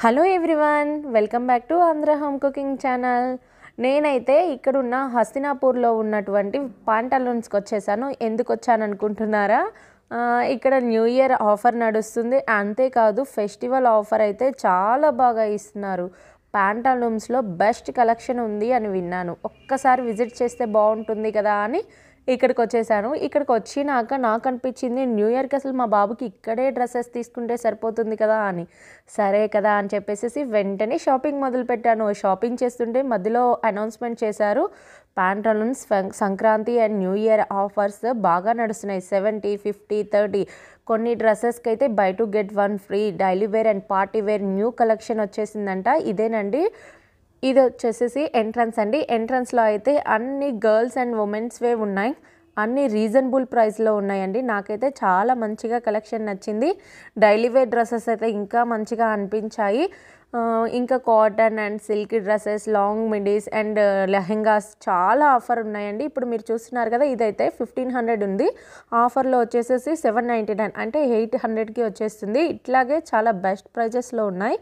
Hello everyone, welcome back to Andhra home cooking channel. నేనైతే ఇక్కడున్న హస్తినాపూర్లో ఉన్నటువంటి పాంటలూన్స్కి వచ్చేసాను. ఎందుకు వచ్చాను అనుకుంటున్నారా? ఇక్కడ న్యూ ఇయర్ ఆఫర్ నడుస్తుంది. అంతేకాదు ఫెస్టివల్ ఆఫర్ అయితే చాలా బాగా ఇస్తున్నారు. పాంటలూన్స్లో బెస్ట్ కలెక్షన్ ఉంది అని విన్నాను. ఒక్కసారి విజిట్ చేస్తే బాగుంటుంది కదా అని ఇక్కడికి వచ్చేసాను. ఇక్కడికి వచ్చినాక నాకు అనిపించింది న్యూ ఇయర్కి అసలు మా బాబుకి ఇక్కడే డ్రెస్సెస్ తీసుకుంటే సరిపోతుంది కదా అని. సరే కదా అని చెప్పేసి వెంటనే షాపింగ్ మొదలుపెట్టాను. షాపింగ్ చేస్తుంటే మధ్యలో అనౌన్స్మెంట్ చేశారు, Pantaloons Sankranti and new year offers బాగా నడుస్తున్నాయి. 70, 50, 30. కొన్ని డ్రెస్సెస్కి అయితే buy two get one free. Daily wear and party wear new collection వచ్చేసిందంట. ఇదేనండి, ఇది వచ్చేసేసి ఎంట్రన్స్ అండి. ఎంట్రన్స్లో అయితే అన్ని గర్ల్స్ అండ్ ఉమెన్స్ వే ఉన్నాయి. అన్ని రీజనబుల్ ప్రైస్లో ఉన్నాయండి. నాకైతే చాలా మంచిగా కలెక్షన్ నచ్చింది. డైలీ వేర్ డ్రెస్సెస్ అయితే ఇంకా మంచిగా అనిపించాయి. ఇంకా cotton and silk dresses, long midis and lehengas చాలా ఆఫర్ ఉన్నాయండి. ఇప్పుడు మీరు చూస్తున్నారు కదా, ఇదైతే 1500 ఉంది. ఆఫర్లో వచ్చేసేసి 799 అంటే 800కి వచ్చేస్తుంది. ఇట్లాగే చాలా బెస్ట్ ప్రైజెస్లో ఉన్నాయి.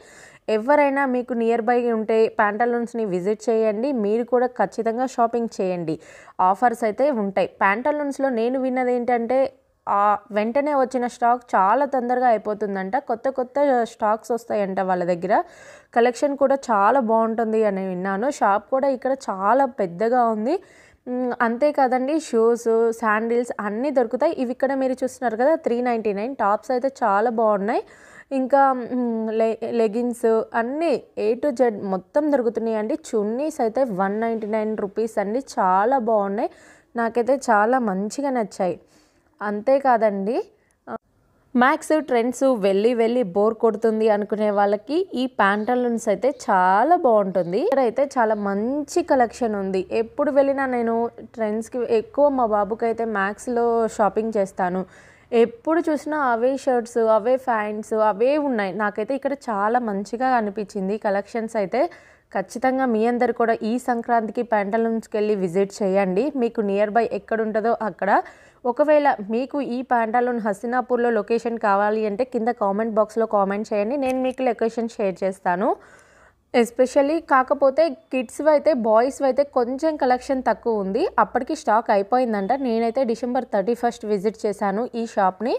ఎవరైనా మీకు నియర్ బై ఉంటే పాంటలూన్స్ని విజిట్ చేయండి. మీరు కూడా ఖచ్చితంగా షాపింగ్ చేయండి. ఆఫర్స్ అయితే ఉంటాయి. పాంటలూన్స్లో నేను విన్నది ఏంటంటే వెంటనే వచ్చిన స్టాక్ చాలా తొందరగా అయిపోతుందంట. కొత్త కొత్త స్టాక్స్ వస్తాయంట వాళ్ళ దగ్గర. కలెక్షన్ కూడా చాలా బాగుంటుంది అని విన్నాను. షాప్ కూడా ఇక్కడ చాలా పెద్దగా ఉంది. అంతేకాదండి, షూస్, శాండిల్స్ అన్నీ దొరుకుతాయి. ఇవి ఇక్కడ మీరు చూస్తున్నారు కదా, 399. టాప్స్ అయితే చాలా బాగున్నాయి. ఇంకా లెగిన్స్ అన్నీ A to Z మొత్తం దొరుకుతున్నాయి అండి. చున్నీస్ అయితే 199 రూపీస్ అండి. చాలా బాగున్నాయి. నాకైతే చాలా మంచిగా నచ్చాయి. అంతేకాదండి, మ్యాక్స్ ట్రెండ్స్ వెళ్ళి బోర్ కొడుతుంది అనుకునే వాళ్ళకి ఈ పాంటలూన్స్ అయితే చాలా బాగుంటుంది. ఇక్కడైతే చాలా మంచి కలెక్షన్ ఉంది. ఎప్పుడు వెళ్ళినా నేను ట్రెండ్స్కి ఎక్కువ మా బాబుకి అయితే మ్యాక్స్లో షాపింగ్ చేస్తాను. ఎప్పుడు చూసినా అవే షర్ట్స్, అవే ప్యాంట్స్, అవే ఉన్నాయి. నాకైతే ఇక్కడ చాలా మంచిగా అనిపించింది కలెక్షన్స్ అయితే. ఖచ్చితంగా మీ అందరు కూడా ఈ సంక్రాంతికి పాంటలూన్స్కి వెళ్ళి విజిట్ చేయండి. మీకు నియర్ బై ఎక్కడ ఉంటుందో అక్కడ. ఒకవేళ మీకు ఈ పాంటలూన్ హస్తినాపూర్లో లొకేషన్ కావాలి అంటే కింద కామెంట్ బాక్స్లో కామెంట్ చేయండి. నేను మీకు లొకేషన్ షేర్ చేస్తాను. ఎస్పెషల్లీ కాకపోతే కిడ్స్వి అయితే, బాయ్స్వి అయితే కొంచెం కలెక్షన్ తక్కువ ఉంది. అప్పటికి స్టాక్ అయిపోయిందంట. నేనైతే December 31 విజిట్ చేశాను ఈ షాప్ని.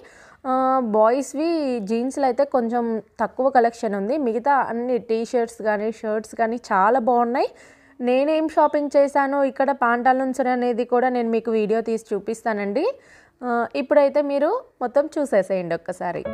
బాయ్స్వి జీన్స్లో అయితే కొంచెం తక్కువ కలెక్షన్ ఉంది. మిగతా అన్ని టీషర్ట్స్ కానీ షర్ట్స్ కానీ చాలా బాగున్నాయి. నేనేం షాపింగ్ చేశానో ఇక్కడ పాంటలూన్స్ అనేది కూడా నేను మీకు వీడియో తీసి చూపిస్తానండి. ఇప్పుడైతే మీరు మొత్తం చూసేసేయండి ఒక్కసారి.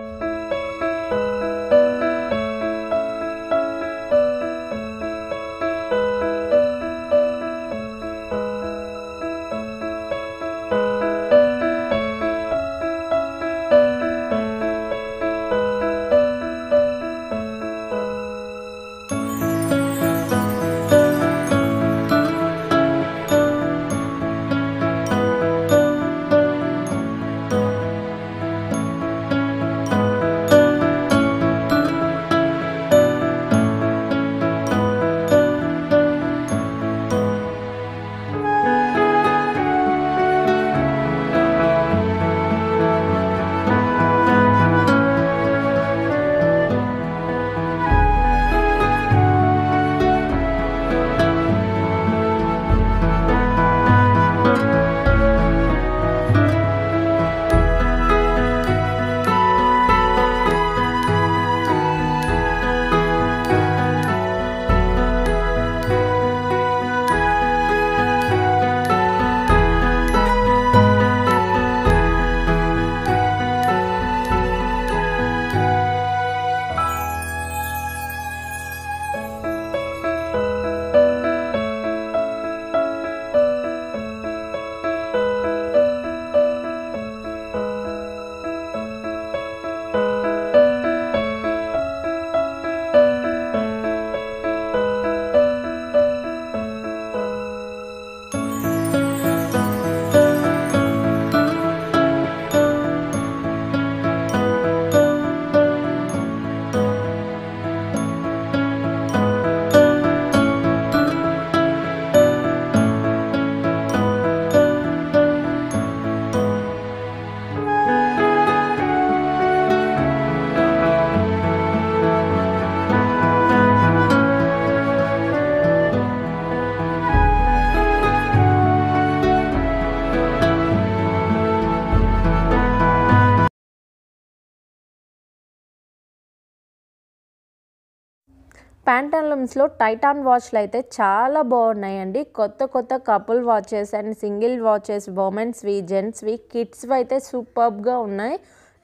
ప్యాంటాలూన్స్లో టైటాన్ వాచ్లు అయితే చాలా బాగున్నాయండి. కొత్త కొత్త couple watches and single watches, ఉమెన్స్వి, జెంట్స్వి, కిడ్స్వి అయితే సూపర్బ్గా ఉన్నాయి.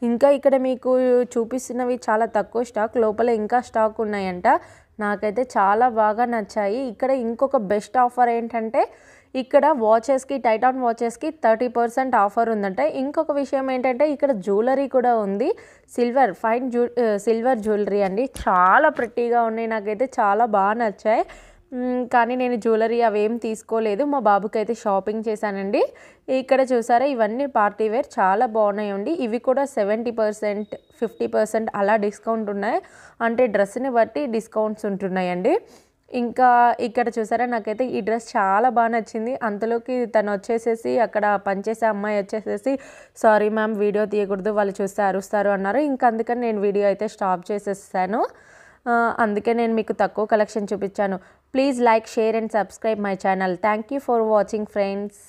ఇంకా ఇక్కడ మీకు చూపిస్తున్నవి చాలా తక్కువ స్టాక్, లోపల ఇంకా స్టాక్ ఉన్నాయంట. నాకైతే చాలా బాగా నచ్చాయి. ఇక్కడ ఇంకొక బెస్ట్ ఆఫర్ ఏంటంటే ఇక్కడ వాచెస్కి, టైటాన్ వాచెస్కి 30% ఆఫర్ ఉందంట. ఇంకొక విషయం ఏంటంటే ఇక్కడ జ్యువెలరీ కూడా ఉంది. సిల్వర్ జ్యువెలరీ అండి, చాలా ప్రిట్టీగా ఉన్నాయి. నాకైతే చాలా బాగా నచ్చాయి. కానీ నేను జ్యువెలరీ అవేం తీసుకోలేదు, మా బాబుకి అయితే షాపింగ్ చేశానండి. ఇక్కడ చూసారా, ఇవన్నీ పార్టీ వేర్ చాలా బాగున్నాయండి. ఇవి కూడా 70%, 50% అలా డిస్కౌంట్ ఉన్నాయి. అంటే డ్రెస్ని బట్టి డిస్కౌంట్స్ ఉంటున్నాయండి. ఇంకా ఇక్కడ చూసారా, నాకైతే ఈ డ్రెస్ చాలా బాగా నచ్చింది. అంతలోకి తను వచ్చేసేసి, అక్కడ పనిచేసే అమ్మాయి వచ్చేసేసి, సారీ మ్యామ్ వీడియో తీయకూడదు, వాళ్ళు చూస్తే అరుస్తారు అన్నారు. ఇంకా అందుకని నేను వీడియో అయితే స్టాప్ చేసేసాను. అందుకే నేను మీకు తక్కువ కలెక్షన్ చూపించాను. Please like, share and subscribe my channel. Thank you for watching friends.